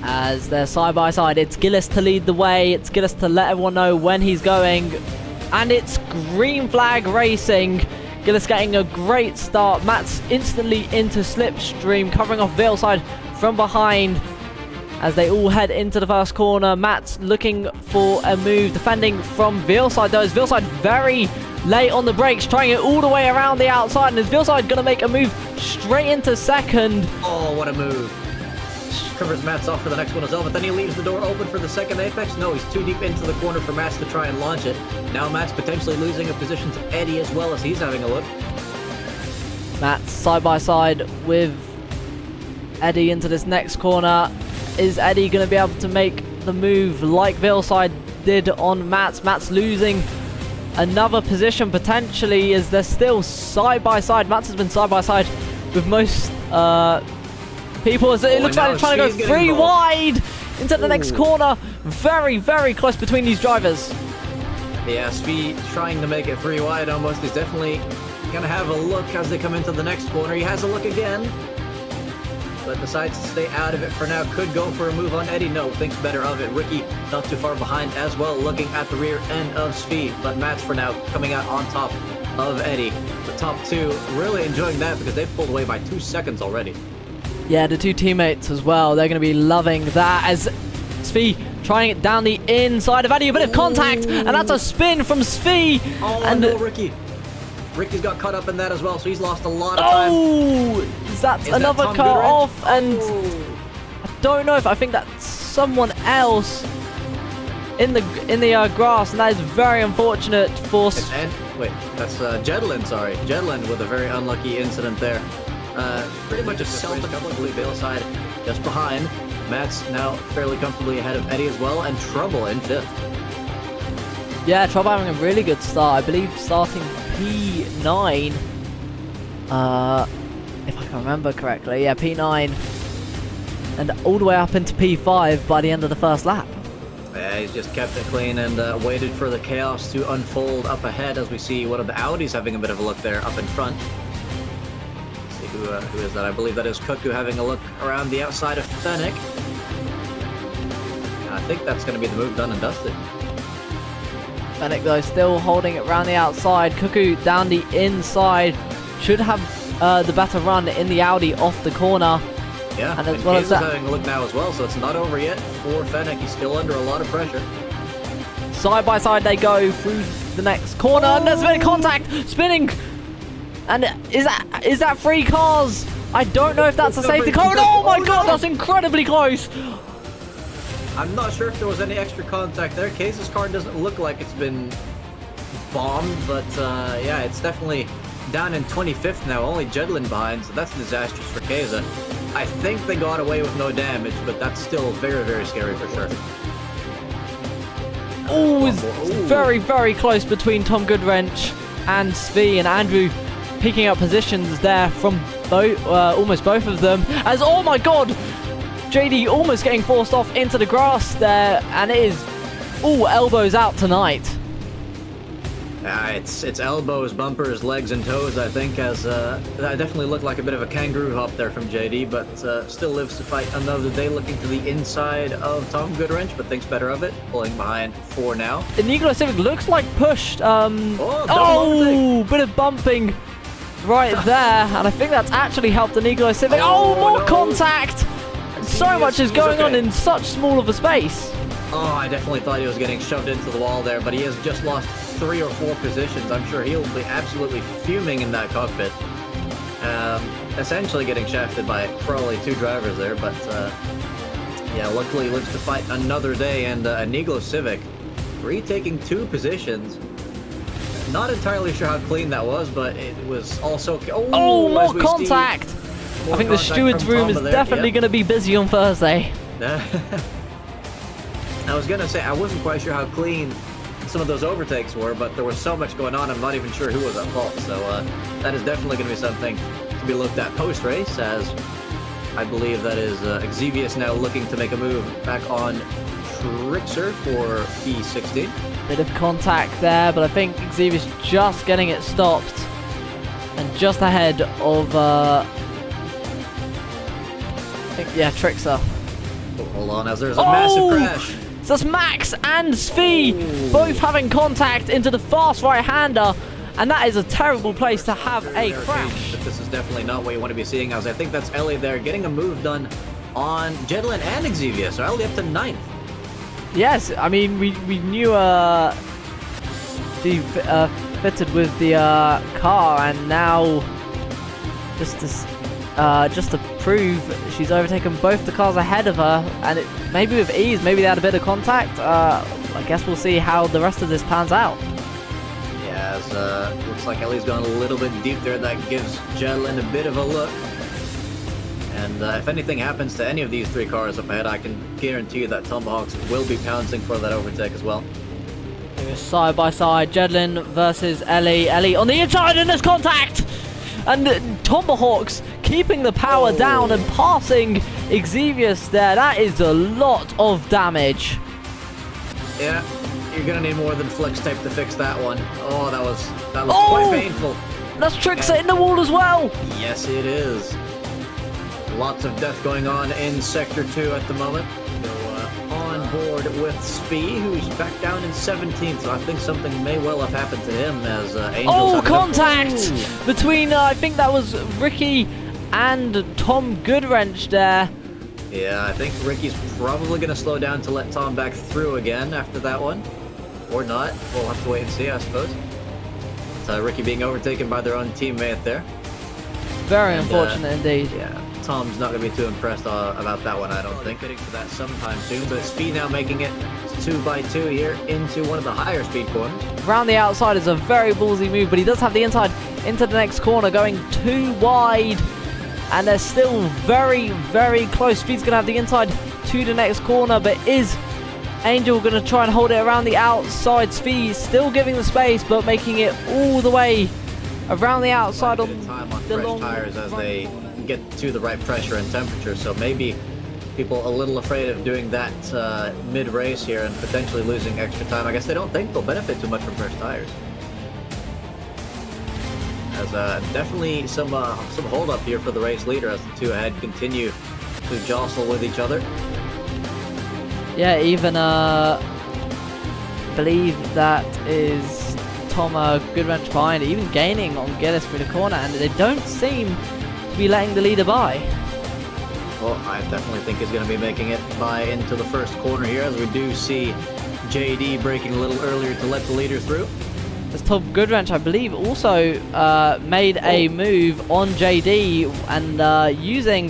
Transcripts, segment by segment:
as they're side by side. It's Gillis to lead the way. It's Gillis to let everyone know when he's going. And it's green flag racing. Gillis getting a great start. Matt's instantly into slipstream, covering off Veilside from behind as they all head into the first corner. Matt's looking for a move, defending from Veilside though. Is Veilside very late on the brakes, trying it all the way around the outside, and is Veilside going to make a move straight into second? Oh, what a move. Covers Mats off for the next one as well, but then he leaves the door open for the second apex. No, he's too deep into the corner for Mats to try and launch it. Now Mats potentially losing a position to Eddie as well as he's having a look. Mats side by side with Eddie into this next corner. Is Eddie going to be able to make the move like Veilside did on Mats? Mats losing another position potentially, as they're still side by side. Mats has been side by side with most people, as it looks like they're trying to go three wide into the next corner. Very, very close between these drivers. Yeah, Svi trying to make it three wide almost. He's definitely going to have a look as they come into the next corner. He has a look again, but decides to stay out of it for now. Could go for a move on Eddie. No, thinks better of it. Ricky not too far behind as well, looking at the rear end of Svi. But Mats for now coming out on top of Eddie. The top two really enjoying that because they've pulled away by 2 seconds already. Yeah, the two teammates as well. They're going to be loving that as Svi trying it down the inside of Eddie. A bit of contact, and that's a spin from Svi. Oh, and no, Ricky. Ricky's got caught up in that as well, so he's lost a lot of time. Oh, that's another car off, and I don't know if I think that's someone else in the grass, and that is very unfortunate for. Wait, that's Jedlin. Sorry, Jedlin with a very unlucky incident there. Pretty much a self-accomplished Veilside just behind. Matt's now fairly comfortably ahead of Eddie as well, and Trouble in 5th. Yeah, Trouble having a really good start. I believe starting P9. If I can remember correctly. Yeah, P9. And all the way up into P5 by the end of the first lap. Yeah, he's just kept it clean and waited for the chaos to unfold up ahead as we see one of the Audis having a bit of a look there up in front. Who is that? I believe that is Cuckoo having a look around the outside of Fennec. I think that's going to be the move done and dusted. Fennec though still holding it around the outside. Cuckoo down the inside. Should have the better run in the Audi off the corner. Yeah, and as well as that, having a look now as well, so it's not over yet for Fennec. He's still under a lot of pressure. Side by side they go through the next corner, and there's a bit of contact, spinning. And is that 3 cars? I don't know if that's a safety car. Oh my god, that's incredibly close. I'm not sure if there was any extra contact there. Case's car doesn't look like it's been bombed, but yeah, it's definitely down in 25th now. Only Jedlin behind, so that's disastrous for Keza. I think they got away with no damage, but that's still very, very scary for sure. Oh, it's very, very close between Tom Goodwrench and Svi, and Andrew picking up positions there from almost both of them. As, oh my god, JD almost getting forced off into the grass there, and it is all elbows out tonight. It's elbows, bumpers, legs, and toes, I think, as that definitely looked like a bit of a kangaroo hop there from JD, but still lives to fight another day, looking to the inside of Tom Goodwrench, but thinks better of it, pulling behind 4 now. The Niglo Civic looks like pushed. Bit of bumping right there, and I think that's actually helped the Niglo Civic. More contact! So much is going on in such small of a space. Oh, I definitely thought he was getting shoved into the wall there, but he has just lost 3 or 4 positions. I'm sure he'll be absolutely fuming in that cockpit. Essentially getting shafted by probably 2 drivers there, but yeah, luckily he lives to fight another day, and a Niglo Civic retaking 2 positions. Not entirely sure how clean that was, but it was also... more contact! I think the steward's room is definitely going to be busy on Thursday. I was going to say, I wasn't quite sure how clean some of those overtakes were, but there was so much going on, I'm not even sure who was at fault. So that is definitely going to be something to be looked at post-race, as I believe that is Xevious now looking to make a move back on Trixer for P16. Bit of contact there, but I think Xevious just getting it stopped. And just ahead of, I think, yeah, Trixer. Hold on, as there's a massive crash. So that's Max and Svi both having contact into the fast right-hander, and that is a terrible place to have a crash. But this is definitely not what you want to be seeing, as I think that's Ellie there getting a move done on Jedlin and Xavier, so Ellie up to 9th. Yes, I mean, we knew she fitted with the car, and now just to prove she's overtaken both the cars ahead of her, and maybe with ease, maybe they had a bit of contact. I guess we'll see how the rest of this pans out. Yeah, as looks like Ellie's gone a little bit deep there. That gives Jedlin a bit of a look. And if anything happens to any of these 3 cars up ahead, I can guarantee you that Tomahawks will be pouncing for that overtake as well. Side by side, Jedlin versus Ellie. Ellie on the inside, and there's contact! And Tomahawks keeping the power down and passing Xavius there. That is a lot of damage. Yeah, you're gonna need more than flex tape to fix that one. Oh, that was quite painful. That's Trixie in the wall as well. Yes, it is. Lots of death going on in Sector 2 at the moment. So on board with Spee, who's back down in 17th. So I think something may well have happened to him as Angels. Contact between I think that was Ricky and Tom Goodwrench there. Yeah, I think Ricky's probably going to slow down to let Tom back through again after that one. Or not. We'll have to wait and see, I suppose. But, Ricky being overtaken by their own teammate there. Very unfortunate indeed. Yeah, Tom's not going to be too impressed about that one, I don't think. Getting to that sometime soon, but Speed now making it 2x2 here into one of the higher speed corners. Round the outside is a very ballsy move, but he does have the inside into the next corner, going too wide. And they're still very, very close. Speed's going to have the inside to the next corner, but is Angel going to try and hold it around the outside? Speed still giving the space, but making it all the way around the outside on the long tires as they get to the right pressure and temperature. So maybe people a little afraid of doing that mid-race here and potentially losing extra time. I guess they don't think they'll benefit too much from fresh tires. As definitely some hold up here for the race leader as the 2 ahead continue to jostle with each other. Yeah, even believe that is Tom Goodwrench behind, even gaining on Gillis through the corner, and they don't seem to be letting the leader by. Well, I definitely think he's going to be making it by into the first corner here, as we do see JD braking a little earlier to let the leader through. As Tom Goodwrench, I believe, also made a move on JD and using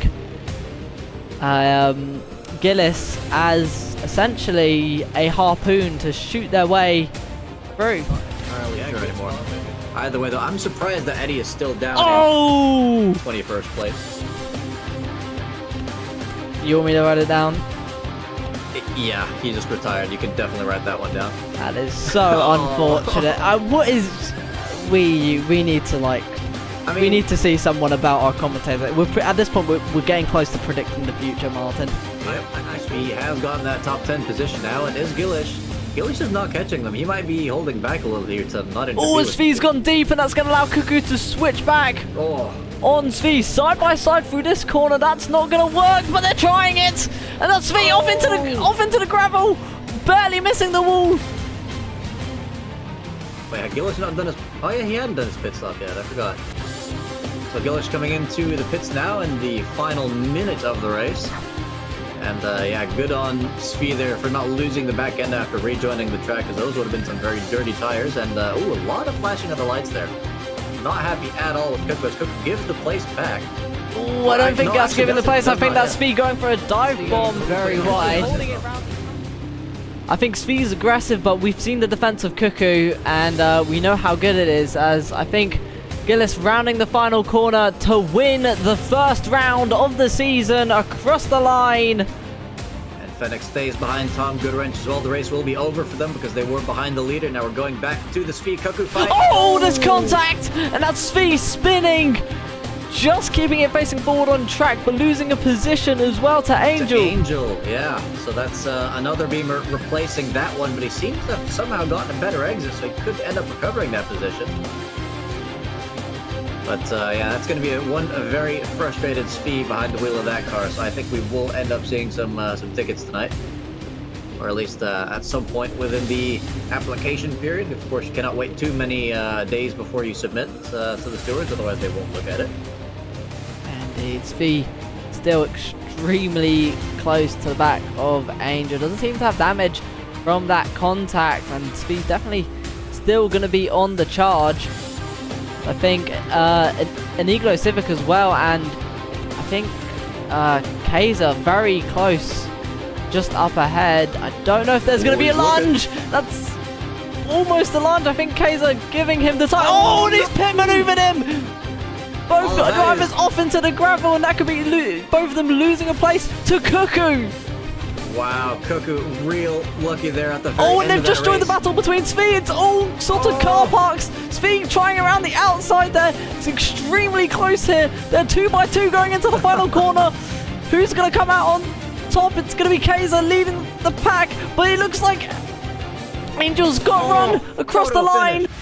Gillis as essentially a harpoon to shoot their way through. Anymore. Either way, though, I'm surprised that Eddie is still down in 21st place. You want me to write it down? Yeah, he just retired. You can definitely write that one down. That is so unfortunate. What is we need to like? I mean, we need to see someone about our commentators. At this point, we're getting close to predicting the future, Martin. Yep, he has gotten that top 10 position now, and is Gillish. Gillish is not catching them. He might be holding back a little here to not interfere. Oh, Svi's gone deep, and that's going to allow Cuckoo to switch back. On Svi, side by side through this corner. That's not going to work, but they're trying it. And that's Svi off into the gravel, barely missing the wall. Wait, had Gillish not done his... Oh yeah, he hadn't done his pit stop yet. I forgot. So Gillish coming into the pits now in the final minute of the race. And yeah, good on Svi there for not losing the back end after rejoining the track, because those would have been some very dirty tires. And ooh, a lot of flashing of the lights there. Not happy at all with Cook, but Cook gives the place back. Ooh, I don't think that's giving the place. I think that's Svi going for a dive bomb very wide. I think Svi's aggressive, but we've seen the defense of Cuckoo, and we know how good it is, as I think Gillis rounding the final corner to win the first round of the season across the line. And Fennec stays behind Tom Goodwrench as well. The race will be over for them because they were behind the leader. Now we're going back to the Svi Cuckoo fight. Oh, there's contact, and that's Svi spinning. Just keeping it facing forward on track, but losing a position as well to Angel. Angel, yeah. So that's another Beamer replacing that one, but he seems to have somehow gotten a better exit, so he could end up recovering that position. But yeah, that's going to be a very frustrated Svi behind the wheel of that car. So I think we will end up seeing some tickets tonight, or at least at some point within the application period. Of course, you cannot wait too many days before you submit to the stewards, otherwise they won't look at it. Indeed, Svi still extremely close to the back of Angel. Doesn't seem to have damage from that contact, and Svi's definitely still going to be on the charge. I think an Iglo Civic as well, and I think Kaiser very close, just up ahead. I don't know if there's going to be a lunge. That's almost a lunge. I think Kaiser giving him the time. Oh, and he's pit maneuvered him. Both drivers off into the gravel, and that could be both of them losing a place to Cuckoo. Wow, Cuckoo real lucky there at the very Oh, end and they've of just that joined the race. battle between Svi. It's all sort of car parks. Svi trying around the outside there. It's extremely close here. They're 2x2 going into the final corner. Who's going to come out on top? It's going to be Kaiser leading the pack, but it looks like Angel's got run across the line. Finish.